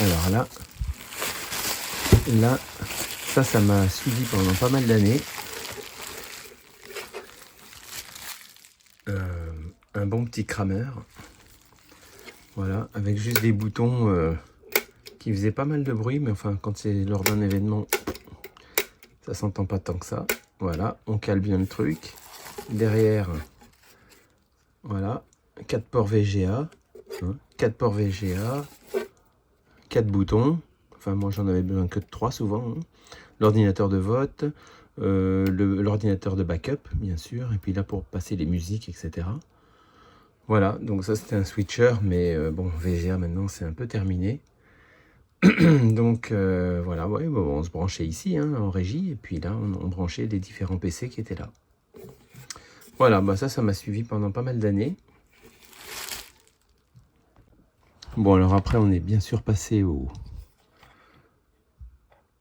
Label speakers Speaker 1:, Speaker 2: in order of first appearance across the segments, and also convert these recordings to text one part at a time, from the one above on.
Speaker 1: Alors là, ça m'a suivi pendant pas mal d'années. Un bon petit crameur. Voilà, avec juste des boutons qui faisaient pas mal de bruit, mais enfin, quand c'est lors d'un événement, ça s'entend pas tant que ça. Voilà, on cale bien le truc. Derrière, voilà, 4 ports VGA. 4 ports VGA, 4 boutons. Enfin, moi, j'en avais besoin que de 3 souvent. Hein. L'ordinateur de vote, l'ordinateur de backup, bien sûr. Et puis là, pour passer les musiques, etc. Voilà, donc ça, c'était un switcher. Mais bon, VGA, maintenant, c'est un peu terminé. Donc voilà, ouais, bon, on se branchait ici hein, en régie, et puis là on branchait les différents PC qui étaient là. Voilà, bah ça m'a suivi pendant pas mal d'années. Bon alors après on est bien sûr passé au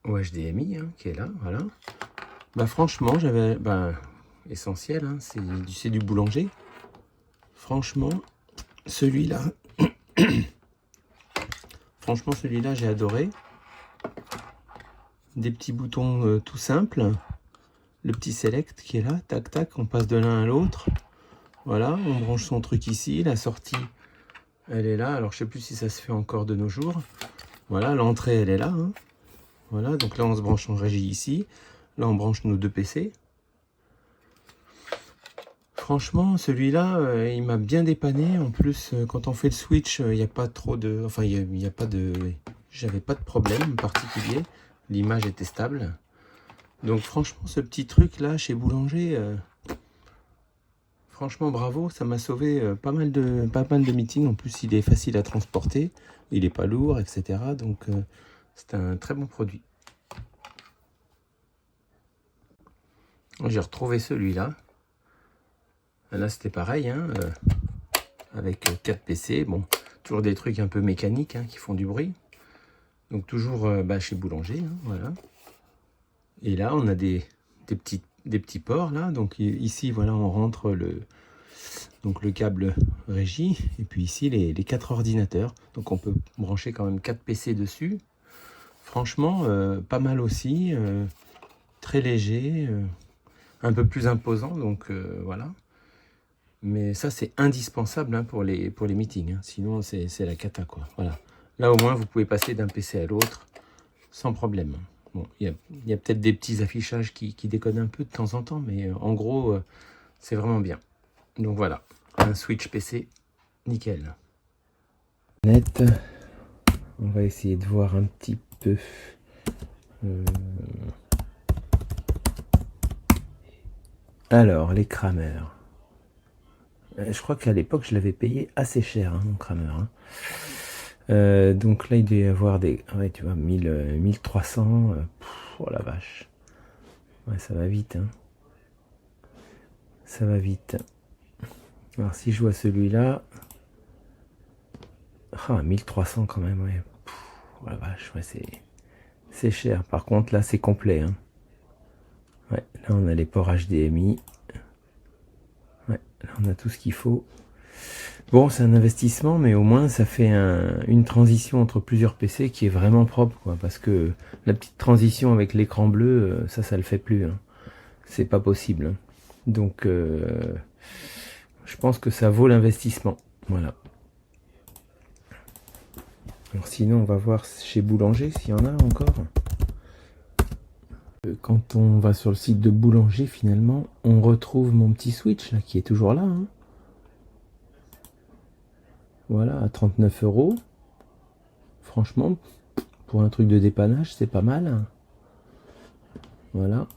Speaker 1: HDMI hein, qui est là, voilà. Bah franchement j'avais, essentiel, hein, c'est du boulanger. Franchement, celui-là, franchement celui-là j'ai adoré. Des petits boutons tout simples. Le petit select qui est là, tac tac, on passe de l'un à l'autre. Voilà, on branche son truc ici, la sortie elle est là. Alors je sais plus si ça se fait encore de nos jours. Voilà, l'entrée elle est là. Hein. Voilà, donc là on se branche en régie ici. Là on branche nos deux PC. Franchement, celui-là, il m'a bien dépanné. En plus, quand on fait le switch, il n'y a pas trop de... Enfin, il y a pas de... J'avais pas de problème particulier. L'image était stable. Donc franchement, ce petit truc-là, chez Boulanger, franchement, bravo. Ça m'a sauvé pas mal de meetings. En plus, il est facile à transporter. Il n'est pas lourd, etc. Donc, c'est un très bon produit. J'ai retrouvé celui-là. Là, c'était pareil, hein, avec 4 PC. Bon, toujours des trucs un peu mécaniques hein, qui font du bruit. Donc, toujours chez Boulanger. Hein, voilà. Et là, on a des petits ports. Là. Donc, ici, voilà, on rentre le câble régie. Et puis ici, les 4 ordinateurs. Donc, on peut brancher quand même 4 PC dessus. Franchement, pas mal aussi. Très léger. Un peu plus imposant. Donc, voilà. Mais ça, c'est indispensable hein, pour les meetings. Hein. Sinon, c'est la cata, quoi. Voilà. Là, au moins, vous pouvez passer d'un PC à l'autre sans problème. Bon, il y a peut-être des petits affichages qui déconnent un peu de temps en temps, mais en gros, c'est vraiment bien. Donc voilà, un switch PC, nickel. Net. On va essayer de voir un petit peu. Alors, les crameurs. Je crois qu'à l'époque, je l'avais payé assez cher, hein, mon crameur. Hein. Donc là, il doit y avoir des... Ouais, tu vois, 1300. Oh la vache. Ouais, ça va vite. Hein. Ça va vite. Alors, si je vois celui-là... Ah, 1300 quand même, ouais. Oh la vache, ouais, c'est cher. Par contre, là, c'est complet. Hein. Ouais, là, on a les ports HDMI. Ouais, là, on a tout ce qu'il faut. Bon, c'est un investissement, mais au moins ça fait une transition entre plusieurs PC qui est vraiment propre, quoi. Parce que la petite transition avec l'écran bleu, ça le fait plus. Hein. C'est pas possible. Hein. Donc, je pense que ça vaut l'investissement. Voilà. Alors sinon, on va voir chez Boulanger s'il y en a encore. Quand on va sur le site de Boulanger, finalement, on retrouve mon petit switch là qui est toujours là. Hein. Voilà, à 39 €. Franchement, pour un truc de dépannage, c'est pas mal. Voilà.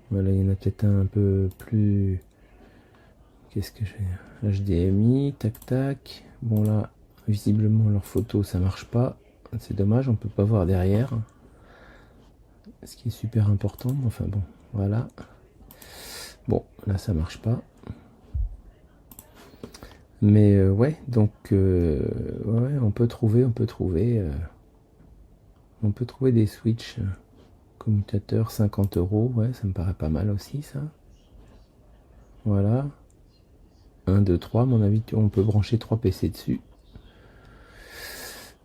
Speaker 1: Voilà, il y en a peut-être un peu plus... Qu'est-ce que je fais? HDMI, tac tac. Bon là, visiblement leur photo ça marche pas. C'est dommage, on peut pas voir derrière. Ce qui est super important. Enfin bon, voilà. Bon, là ça marche pas. Mais ouais, donc ouais, on peut trouver des switches commutateurs 50 €. Ouais, ça me paraît pas mal aussi ça. Voilà. 1, 2, 3, à mon avis, on peut brancher 3 PC dessus.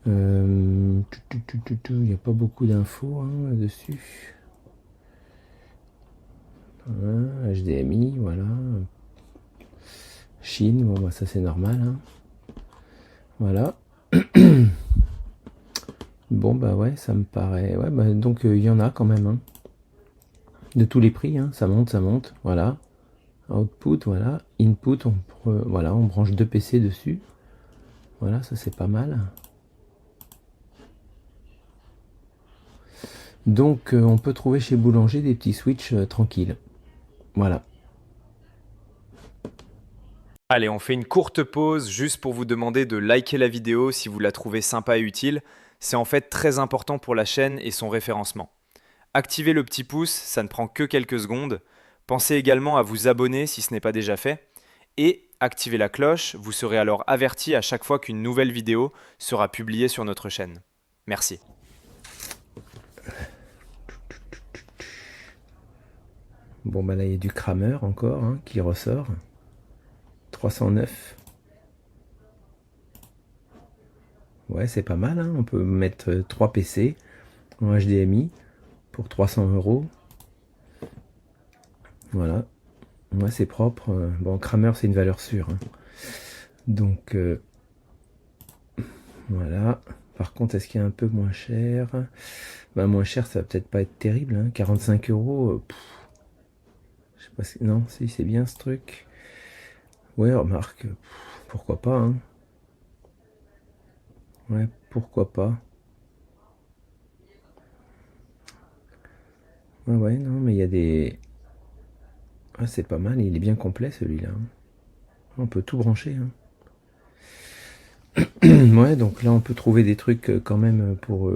Speaker 1: Il n'y a pas beaucoup d'infos hein, là-dessus. Voilà, HDMI, voilà. Chine, bon bah ça c'est normal. Hein. Voilà. Bon bah ouais, ça me paraît. Ouais, bah, donc il y en a quand même. Hein. De tous les prix, hein. Ça monte, voilà. Output, voilà. Input, voilà, on branche 2 PC dessus. Voilà, ça c'est pas mal. Donc on peut trouver chez Boulanger des petits switches tranquilles. Voilà.
Speaker 2: Allez, on fait une courte pause juste pour vous demander de liker la vidéo si vous la trouvez sympa et utile. C'est en fait très important pour la chaîne et son référencement. Activez le petit pouce, ça ne prend que quelques secondes. Pensez également à vous abonner si ce n'est pas déjà fait. Et activez la cloche, vous serez alors averti à chaque fois qu'une nouvelle vidéo sera publiée sur notre chaîne. Merci.
Speaker 1: Bon bah là il y a du Kramer encore hein, qui ressort. 309. Ouais c'est pas mal, hein. On peut mettre 3 PC en HDMI pour 300 €. Voilà. Moi c'est propre. Bon Kramer c'est une valeur sûre. Hein. Donc voilà. Par contre est-ce qu'il y a un peu moins cher? Bah moins cher ça va peut-être pas être terrible. Hein. 45 €. Je sais pas si... Non si c'est bien ce truc. Ouais remarque. Pourquoi pas hein. Ouais pourquoi pas. Ouais non mais il y a des... Ah c'est pas mal, il est bien complet celui-là. Hein. On peut tout brancher. Hein. Ouais, donc là on peut trouver des trucs quand même pour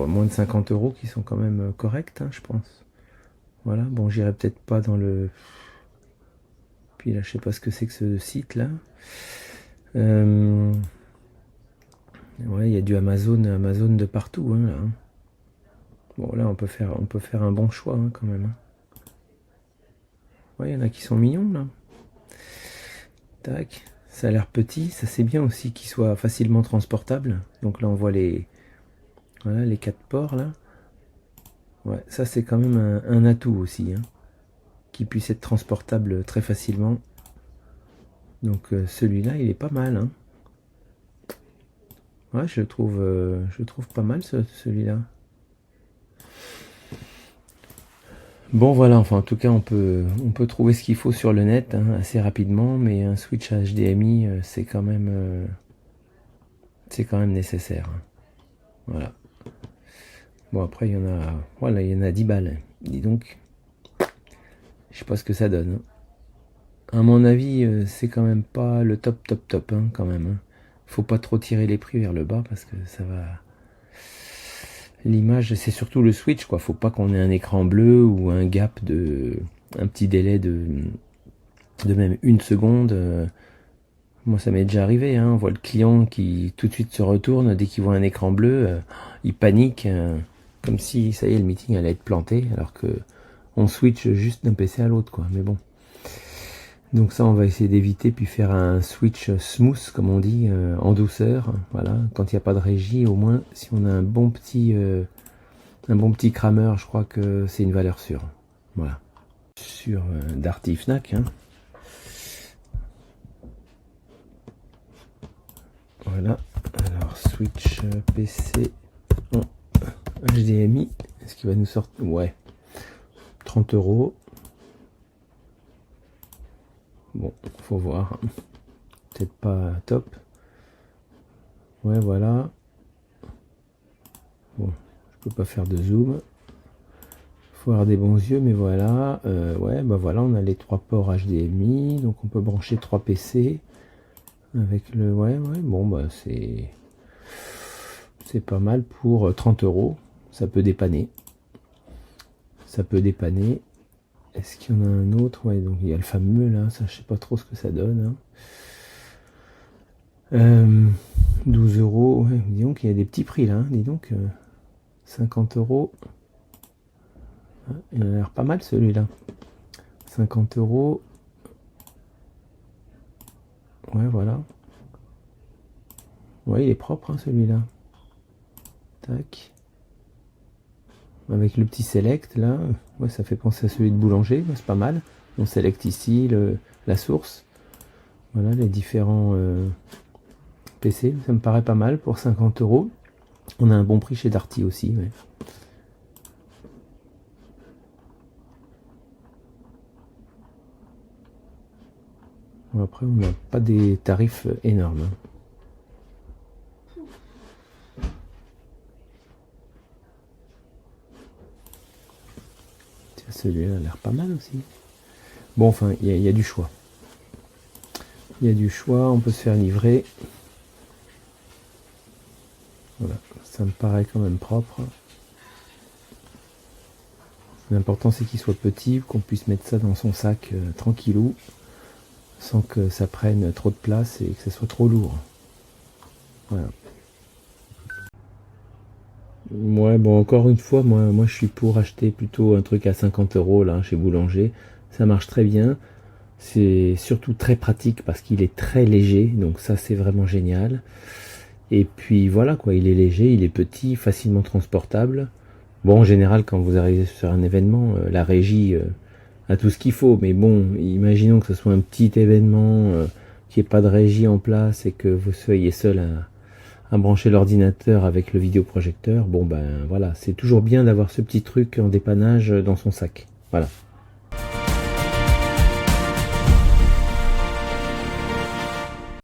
Speaker 1: moins de 50 € qui sont quand même corrects, hein, je pense. Voilà, bon j'irai peut-être pas dans le... Puis là je sais pas ce que c'est que ce site là. Ouais, il y a du Amazon de partout, hein, là. Hein. Bon là on peut faire un bon choix hein, quand même. Hein. Ouais, il y en a qui sont mignons là. Tac. Ça a l'air petit, ça c'est bien aussi qu'il soit facilement transportable. Donc là on voit voilà, les 4 ports là. Ouais, ça c'est quand même un atout aussi, hein, qui puisse être transportable très facilement. Donc celui-là il est pas mal. Hein. Ouais, je trouve pas mal celui-là. Bon voilà, enfin en tout cas on peut trouver ce qu'il faut sur le net hein, assez rapidement, mais un switch HDMI c'est quand même nécessaire. Hein. Voilà. Bon après il y en a, voilà, il y en a 10 balles. Dis donc, je sais pas ce que ça donne. Hein. À mon avis, c'est quand même pas le top hein, quand même. Hein. Faut pas trop tirer les prix vers le bas parce que ça va. L'image, c'est surtout le switch, quoi. Faut pas qu'on ait un écran bleu ou un gap un petit délai de même 1 seconde. Moi, ça m'est déjà arrivé. Hein. On voit le client qui tout de suite se retourne dès qu'il voit un écran bleu, il panique, comme si ça y est, le meeting allait être planté, alors que on switch juste d'un PC à l'autre, quoi. Mais bon. Donc ça, on va essayer d'éviter, puis faire un switch smooth, comme on dit, en douceur. Voilà, quand il n'y a pas de régie, au moins, si on a un bon petit Kramer, je crois que c'est une valeur sûre. Voilà. Sur Darty Fnac. Hein. Voilà. Alors, switch PC en HDMI. Est-ce qu'il va nous sortir? Ouais. 30 €. Bon, faut voir. Peut-être pas top. Ouais, voilà. Bon, je peux pas faire de zoom. Faut avoir des bons yeux, mais voilà. Ouais, bah voilà, on a les 3 ports HDMI. Donc on peut brancher 3 PC. Avec le... Ouais, bon, bah c'est pas mal pour 30 €. Ça peut dépanner. Ça peut dépanner. Est-ce qu'il y en a un autre? Ouais, donc il y a le fameux là, ça je sais pas trop ce que ça donne. Hein. 12 €, ouais, dis donc il y a des petits prix là, hein, dis donc. 50 €. Ah, il a l'air pas mal celui-là. 50 €. Ouais, voilà. Ouais, il est propre, hein, celui-là. Tac. Avec le petit select, là. Ouais, ça fait penser à celui de boulanger. C'est pas mal. On sélecte ici la source. Voilà, les différents PC. Ça me paraît pas mal pour 50 €. On a un bon prix chez Darty aussi. Ouais. Bon, après, on n'a pas des tarifs énormes. Celui-là a l'air pas mal aussi. Bon, enfin, il y a du choix. Il y a du choix, on peut se faire livrer. Voilà, ça me paraît quand même propre. L'important c'est qu'il soit petit, qu'on puisse mettre ça dans son sac tranquillou, sans que ça prenne trop de place et que ça soit trop lourd. Voilà. Ouais, bon, encore une fois, moi je suis pour acheter plutôt un truc à 50 € là, chez Boulanger. Ça marche très bien. C'est surtout très pratique parce qu'il est très léger, donc ça c'est vraiment génial. Et puis voilà quoi, il est léger, il est petit, facilement transportable. Bon, en général, quand vous arrivez sur un événement, la régie a tout ce qu'il faut. Mais bon, imaginons que ce soit un petit événement, qu'il n'y ait pas de régie en place et que vous soyez seul à brancher l'ordinateur avec le vidéoprojecteur. Bon ben voilà, c'est toujours bien d'avoir ce petit truc en dépannage dans son sac. Voilà.